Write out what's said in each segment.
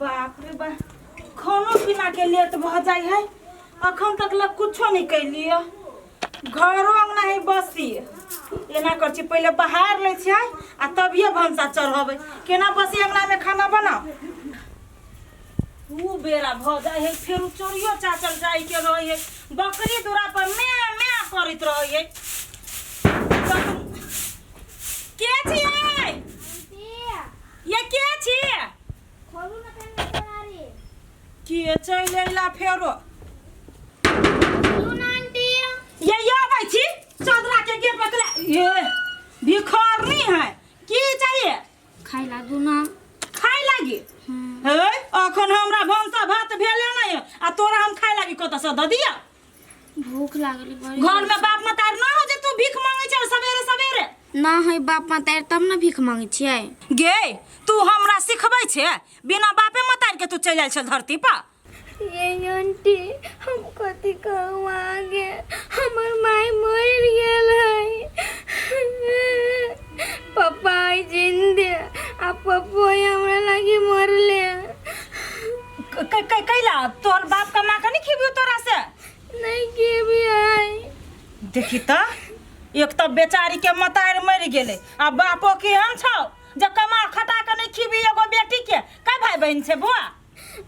बाप रे बा खानो पीना के लेट भ जाय है अखन तक ल कुछो नहीं कैलियो घरो अंगना है बसी एना कर छी पहले बाहर ले छी आ तभिए भंसा चढ़ावे केना बसी अंगना में खाना बना वो बेरा भ जाय है फिर चोरियो चाचल जाय के रहे है बकरी दूरा पर मैं करत रहे है के छी ये के छी खोलू ना कहीं बनारी के चले ला फेरो खोलू ना आंटी ये आबै छी चदरा के गेट पकड़ा ये भिखार नहीं है की चाहिए खाई ला दू ना खाई लागी हे अखन हमरा भंसा भात भेले नहीं आ तोरा हम खाई लागी कत से द दिया भूख लागली बड़ी घर में बाप मतार ना हो जे तू भीख मांगे छ सवेरे सवेरे ना है बाप मतार तब ना भीख मांगे छियै गे तू हमरा सिखबै छे बिना बापे मतार के तू चल आइल छ धरती पर ये आंटी हम कथी कहू आगे हमर माय मर गेल है पापा आई जिंदे आ पप्पो हमरा लागी मरले कैला तोर बाप का मां का नहीं खिबियो तोरा से नहीं के भी आई देखी त एक तो बेचारी के मतार मर गेले आ बापो के हम छौ जे कमा खटा के नहीं खिबी एगो बेटी के का भाई बहन छे बुआ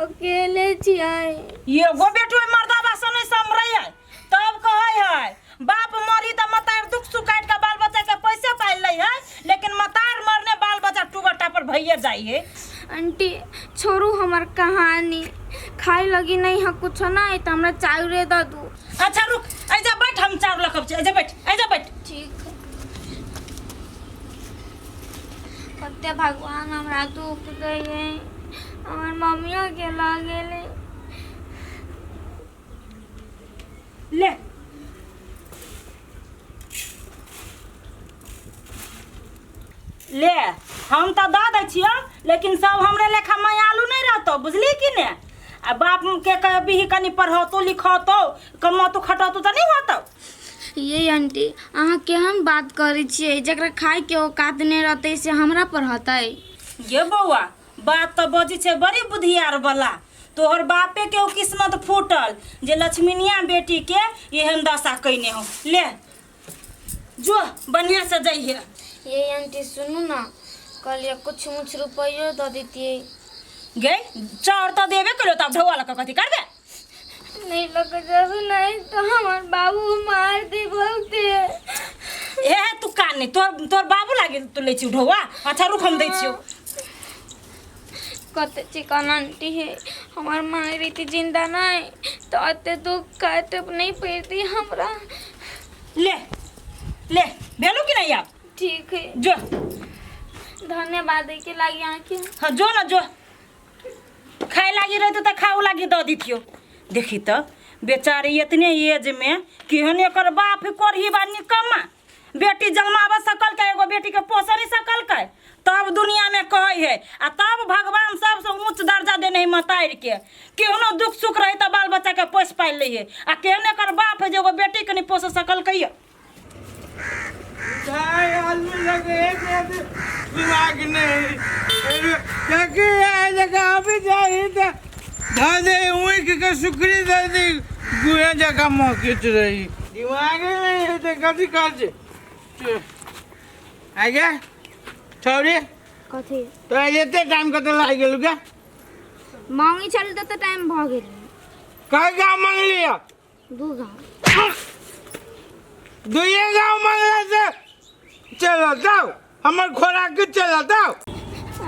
अकेले छियै एगो बेटो मर्दाबा से नहीं समरै है तब कहै है बाप मरी त मतार दुख सुख काट के बाल बच्चा के पैसे पाइ लै है लेकिन मतार मरने बाल बच्चा टुगटा पर भइए जाई है आंटी छोड़ू हमार कहानी खाई लगी नहीं है कुछ ना है तो हमरा चाय रे द दू अच्छा रुक ऐजा बैठ हम चार लकब ऐजा बैठ ठीक है कते भगवान हमरा दुख दे हमार मम्मियों के लगे ले ले हम तो दा दै छियो लेकिन सब हमरे लेखा मायालू नहीं रहतो बुझली कि ने आ बाप के कहबी कनी पढ़तो लिखतो कमतो खटतो त नहीं होतो ये आंटी अहाँ केहन बात करे छियै जकरा खाए के औकात नहीं रहते से हमरा पढ़तै ये बौआ बात तो बजी छे बड़ी बुधियार वाला तोहर बापे के ओ किस्मत फूटल जे लक्ष्मीनिया बेटी के एहन दशा कइने हो ले जो बढ़िया से जइहे ये आंटी सुनू ना कल कुछ मुछ रुपयो दे देतिए गे चार तो देबे करो तब ढोवा लक कथी करबे नहीं लग जब नहीं तो हमार बाबू मार दे बोलते ए तू कान नहीं तोर बाबू लागे तू ले छी ढोवा अच्छा रुक हम दै छियो कते चिकन आंटी है हमार माँ रीति जिंदा नहीं तो अते दुख काट नहीं पड़ती हमरा ले ले भेलू कि नहीं आप ठीक है जो धन्यवाद के लागी आंखी हाँ जो ना जो खाए लागी रहते तो खाओ लागी दे दिथियो देखी तो बेचारी इतने एज में केहन एकर बाप करही बा निकम्मा बेटी जन्मावा सकल के एगो बेटी के पोस नहीं सकल के तब दुनिया में कहे है आ तब भगवान सबसे ऊंच दर्जा देने है मतार के केहनो दुख सुख रहे तो बाल बच्चा के पोस पाइ ले है आ केहन एकर बाप है जो एगो बेटी के नहीं पोस सकल के आदमी लगे दिमाग नहीं जगह भी जाए दादे उनकी का शुक्री दादी गुया जगह मौकित रही दिमाग नहीं है तो कभी कर आगे छोड़ी कथी तो ये टाइम कत लाग गेल क्या मांगी चल तो टाइम भ गेल कई गाँव मांग लिया दू गाँव दुए गाँव मांगला से चलो जाओ हमार खोराक चलो जाओ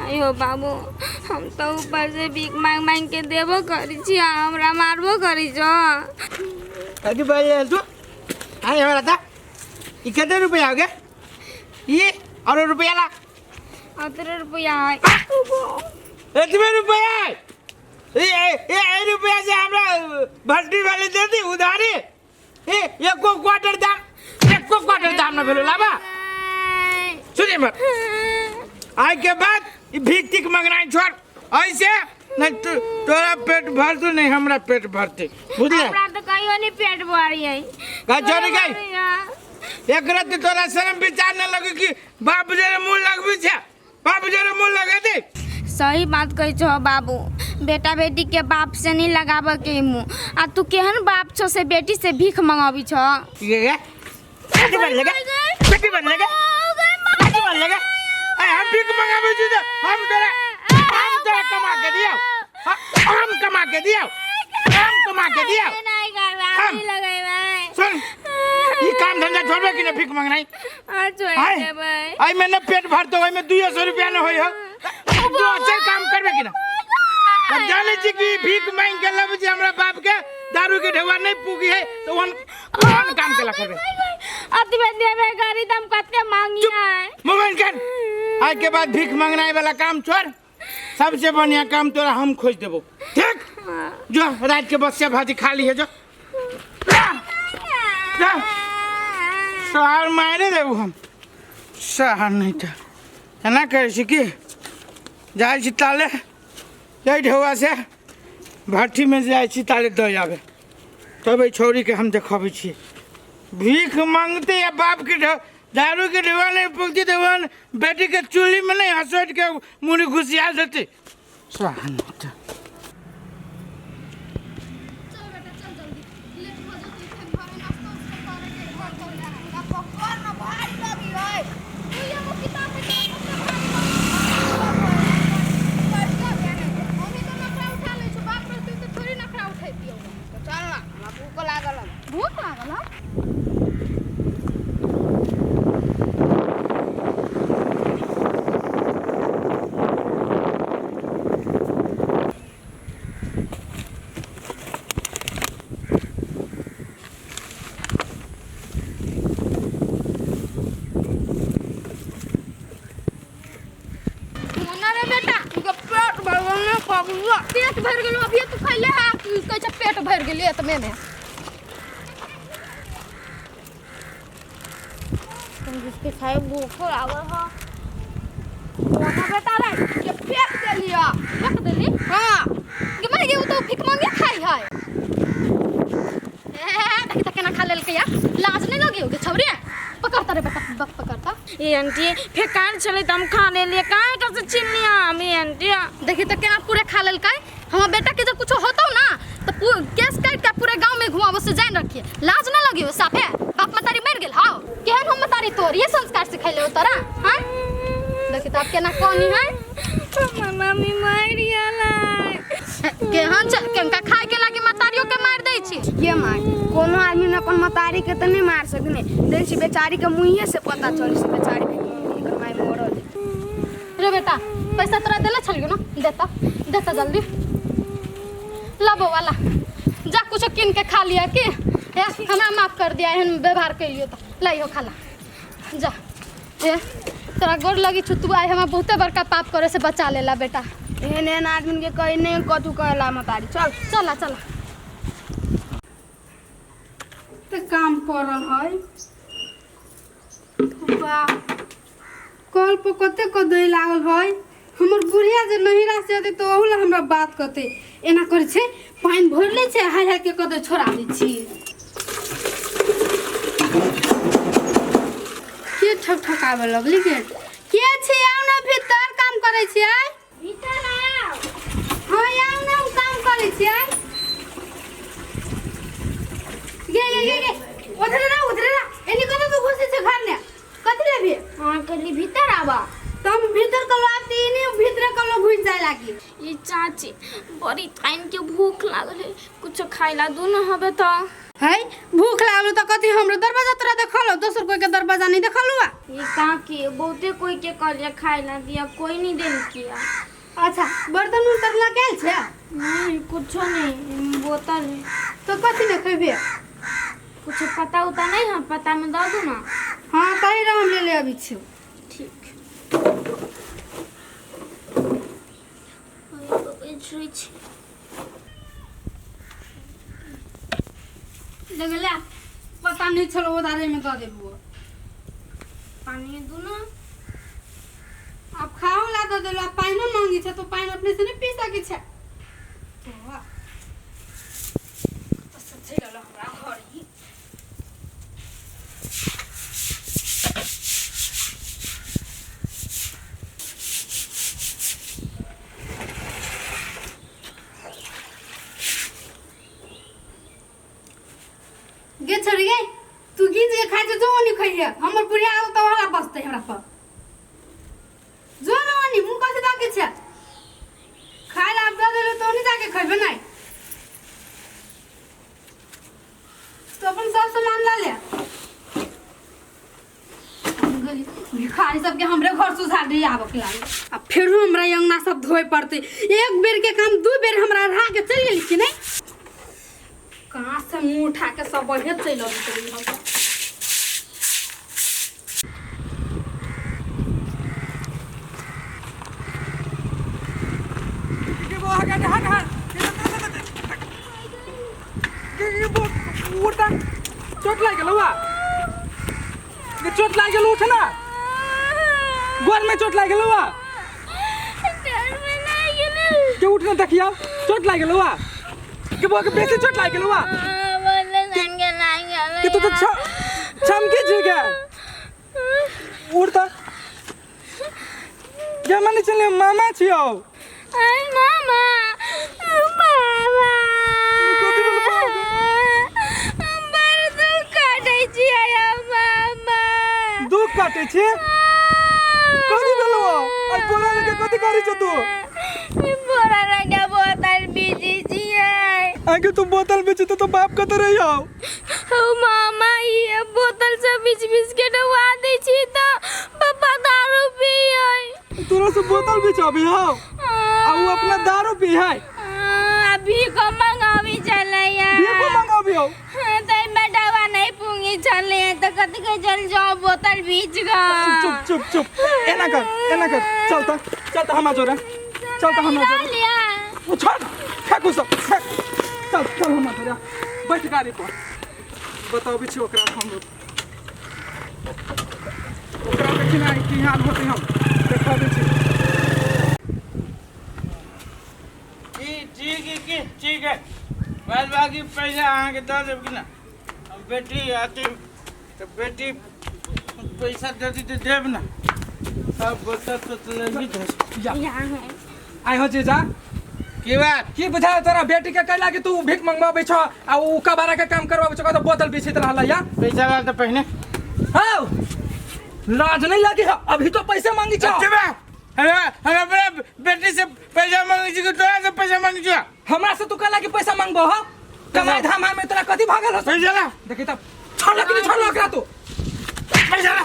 आयो बाबू हम तो ऊपर से भीख मांग मांग के देबो करी छी हमरा मारबो करी छ कभी बोले तू आए वाला था ये कितने रुपये आ गए ये और रुपया ला 18 रुपया है इतने रुपया ये रुपया से हमरा भट्टी वाले दे दी उधारी ये को क्वार्टर दाम ना भेलो लाबा सुनिए मत आज के बाद भीख टिक मंगना छोड़ ऐसे नहीं तोरा पेट भरतू नहीं हमरा पेट भरते बुझले हमरा तो कहियो नहीं पेट भरी है का चोरी गई एक रात तोरा शर्म विचार न लगे कि बाप जरे मुंह लगबी छे बाप जरे मुंह लगे दे सही बात कही छो बाबू, बेटा बेटी के बाप से नहीं लगाब के मुँह। आ तू केहन बाप छो से बेटी से भीख मंगाबी छो? ये बेटी बन लेगा, बेटी बन लेगा, बेटी बन लेगा। हम भीख मंगाबे छी तो हम तेरा कमा के दियो, हम कमा के दियो, हम कमा के दियो। नहीं करवा, नहीं लगाई सुन, ये काम धंधा छोड़बे कि नहीं भीख मंगनाई? छोड़ भाई। आई मैंने पेट भर तो में 200 रुपया न होई हो, तो अच्छा काम करबे कि ना? अब जाने छी कि भीख मांग के लब जे हमरा बाप के दारू के ढेवा नहीं पूगी है तो वन काम केला करबे। अति में देवे गाड़ी दम कते मांगी है। मोबाइल कर, आज के बाद भीख मांगने वाला काम छोड़, सबसे बढ़िया काम तोरा हम खोज देबो, ठीक? जो रात के बस से भाजी खा ली है जो जा सहार मारे देबो हम सहार नहीं था एना करे छी कि जाय छी ताले जाय ढेवा से भट्ठी में जाय छी ताले द जाबे तब ए छोरी के हम देखाबै छी भीख मांगते या बाप के दारू के ढेवा नहीं पुगती देवन बेटी के चूल्ही में नहीं हसोट के मुड़ी घुसिया देती सहार नहीं था। भूख लागल है? पेट भर गेलो अभी तू खैले है कहै छै पेट भर गेलिए त में जिसके खाए भूख लागल है ओना बेटा रे ये फेंक देलिया फेंक देली हां के माने ये तो भीख मांगे खाई है देखि त केना खा लेल के यार लाज नहीं लगे होगे छौरी पकड़ता रे बेटा बक पकड़ता ये आंटी फेकान चले दम खाने लिए काहे कैसे चिन्निया हमें आंटी देखि त केना पूरे खा लेल के हमार बेटा के जब कुछ होतो ना तो केस काट के पूरे गांव में घुमाबो से जान रखिए लाज ना लगे हो साफे बाप मतारी मर गेल हां केहन हम मतारी तोर ये संस्कार सिखैले हो तोरा हां देखि त आप केना कोनी है मम्मी मार गेला केहन छ केनका खाए के लागी मतारियो के मार दै छी ये मार कोनो आदमी ने अपन मतारी के त नहीं मार सकने देख छी बेचारी के मुंहे से पता चली से बेचारी के माय मरल रे बेटा पैसा तोरा देले छलियो ना देता जल्दी लबो वाला जा कुछ किन के खा लिया के हमरा माफ कर दिया एहन व्यवहार कैलियो त लाई हो खाला जा ए तोरा गोर लगी छुतु आए हमरा बहुते बड़का पाप करे से बचा लेला बेटा एहन एहन आदमी के कहि नहीं कथु कहला मतारी चल चला ते काम करल है वाह कल पर कते कदई लागल है हमर बुढ़िया जे नहिरा से आते तो ओहुला हमरा बात करते एना करे छे पानी भर ले छे हाय हाय के कदई छोड़ा दै छी के ठक ठकावे लगली के छे आउ ना भीतर काम करे छी आय भीतर आओ हां आउ ना काम करे छी आय गे उधर ना एनी कदे तू घुसे छे घर ने कथि लेबे हां कली भीतर आवा तुम भीतर कलो आती नहीं भीतर कलो घुस जाए लागी ये चाची बड़ी टाइम के भूख लागल है कुछ खाइला दू न हबे तो है भूख लागलो त कथि हमरो दरवाजा तोरा देखलो दोसर कोई के दरवाजा नहीं देखलो ये कहाँ की बहुते कोई के कहलिया खाइला दिया कोई नहीं देन किया अच्छा बर्तन उतर ला गेल छे नहीं कुछ नहीं बोतल है तो कथि ने खइबे कुछ पता उता नहीं है पता में दे दू ना हां कहि रह हम ले अभी छी ठीक लगले पता नहीं चलो उधारे में द देबो पानी दू ना अब खाओ ला दे देला पानी मांगी छे तो पानी अपने से नहीं पी सके छे वाह तो सच्चे ललो हमरा घर ही है हमर बुढ़िया आउ तो वाला बसते हमरा पर जो नानी मुंह कथि दाके छै खाय ला दे देले तो नहीं जाके खइबे नहीं तो अपन सब सामान ला ले भिखारी सबके हमरे घर सुझा दे आबो के लागे अब फिर हमरा अंगना सब धोए पड़ते एक बेर के काम दू बेर हमरा रहा के चल गेली कि नहीं कहां से मुंह उठा के सब बढ़े चल अबे चोट लाग गेल हुआ चोट लाग गेल उठ ना गोर में चोट लाग गेल हुआ के उठ ना देखिया चोट लाग गेल हुआ के बोके बेसी चोट लाग गेल हुआ के तो चमके जी गया उड़ता क्या माने चले मामा छियो मामा मामा कथि बोल पाओगे दुख काटे छे कथि भेलो आई बोला लगे कथि करै छ तू बोरा लगे बोतल बेची छियै आगे तू बोतल बेची तो बाप कत रही हो मामा ये बोतल से बीच के डुबा दै छी त पापा दारू पियै तोरा से बोतल बेचाबी हो आ वो अपना दारू पी है अभी को मंगावी चलैया भी को मंगाबी हो तै में दवा नहीं पूंगी चले तो कथि के चल जाओ बोतल बीच गा चुप एना कर चल त हम जोरा चल त हम जोरा वो छोड़ फेंकू सब फेंक चल हम जोरा बैठ गाड़ी पर बताओ बिछो ओकरा हम लोग ओकरा देखि ना की हाल होते हम देखाबे छी ठीक है बाद बाकी पैसा आहाँ के दे देब कि ना अब बेटी आती तो बेटी पैसा देती तो देब ना अब बोतल तो लेगी आई हो जीजा की बात की बुझाओ तोरा बेटी के कहला कि तू भीख मंगवाबे छ आ उ कबारा के काम करवाबे छ तो बोतल बेचित रहला या पैसा वाला तो पहले हां लाज नहीं लगी अभी तो पैसे मांगी छ हम अपने बेटी से पैसा मांगी छी तोरा से पैसा मांगी छ हमरा से तू कहला कि पैसा मांगबो हो कमाई धामा में तोरा कथि भागल हो पैसा ला देखि त छोड़ ओकरा तू पैसा ला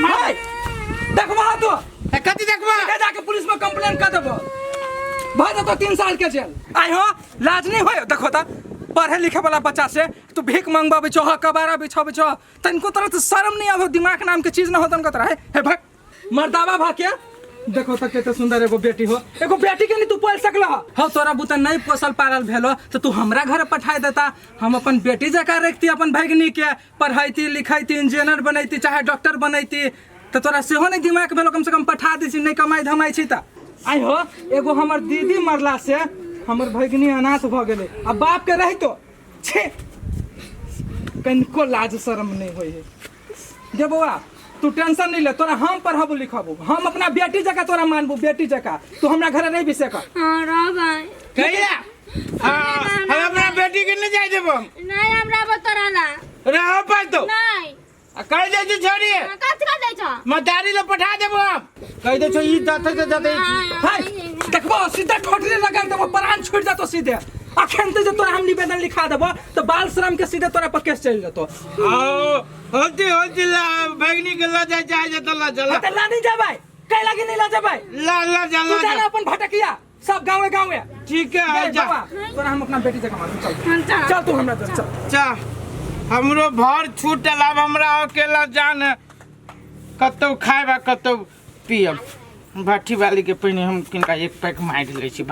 भाई देखबा तू कथि देखबा जाके पुलिस में कंप्लेन कर देबो भाई तो 3 साल के जेल आई हो लाज नहीं होय देखो त पढ़े लिखे वाला बच्चा से तू भीख मंगवाबे छ कबारा बिछाबे छ तनको तरह से शर्म नहीं आबो दिमाग नाम के चीज न हो तनको तरह हे भाग मर्दावा भाग्य देखो त केते सुंदर एगो बेटी हो एगो बेटी के नहीं तू पाल सकला हो तोरा बुता नहीं पोसल पारल भेलो तो तू हमरा घर पठाई देता हम अपन बेटी जका रखती अपन भगनी के पढ़ाईती लिखाईती इंजीनियर बनैती चाहे डॉक्टर बनैती तो तोरा सेहो नहीं दिमाग भेलो कम से कम पठा दी नहीं कमाई धमाई छी त आई हो एगो हमर दीदी मरला से हमर भगनी अनाथ भ गेले अब बाप के रही तो छे कनको लाज शर्म नहीं होई है जे बउआ तू टेंशन नहीं ले तोरा हम पढ़ाबो लिखाबो हम अपना बेटी जका तोरा मानबो बेटी जका तू हमरा घर नहीं बिसे कर हां रो भाई कहिया हम अपना बेटी के नहीं जाय देबो नहीं हमरा बतरा ना रहो पास तो नहीं कह दे छी छोड़ी कथि कर दै छ मदारी ले पठा देबो हम कह दे छ ई दाथे के दे भाई देखबो सीधा ठोठरी लगा देबो प्राण छूट जातो सीधे अखन ते जे तोरा हम निवेदन लिखा देबो तो बाल श्रम के सीधे तोरा पर केस चल जतो होती ला भगनी के ला जाय जाय तो ला चला त ला नहीं जाबे कह लागी नहीं ला जाबे ला जा अपन भटकिया सब गांव ठीक है जा तोरा हम अपना बेटी जगह मार चल तू हमरा चल हमरो भर छूटल अब हमरा अकेला जान कतौ खाएबा कतौ पियब भट्ठी वाली के पहिने हम किनका एक पैक मार लै छी